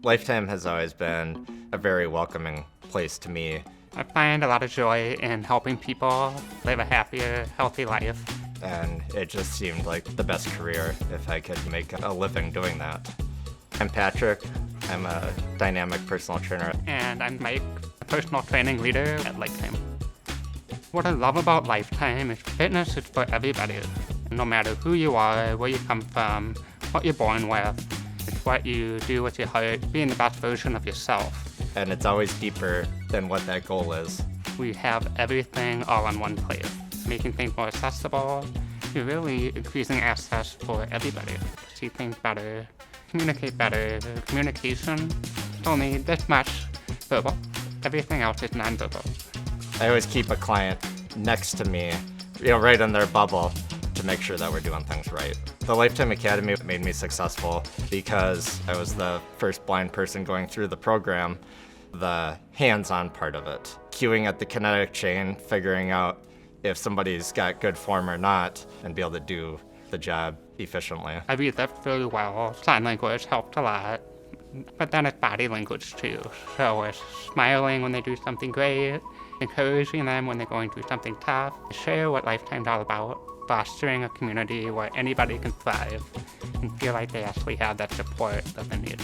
Lifetime has always been a very welcoming place to me, I find a lot of joy in helping people live a happier, healthy life. and it just seemed like the best career if I could make a living doing that. I'm Patrick. I'm a dynamic personal trainer. And I'm Mike, a personal training leader at Lifetime. What I love about Lifetime is fitness is for everybody. No matter who you are, where you come from, what you're born with, it's what you do with your heart, being the best version of yourself. And it's always deeper than what that goal is. We have everything all in one place, making things more accessible. You're really increasing access for everybody. See things better, communicate better. Communication only this much verbal. Everything else is non-verbal. I always keep a client next to me, right in their bubble to make sure that we're doing things right. The Lifetime Academy made me successful because I was the first blind person going through the program, the hands-on part of it. Cueing at the kinetic chain, figuring out if somebody's got good form or not, and be able to do the job efficiently. I read that very well. Sign language helped a lot. But then it's body language too. So it's smiling when they do something great, encouraging them when they're going through something tough. Share what Lifetime's all about, fostering a community where anybody can thrive and feel like they actually have that support that they need.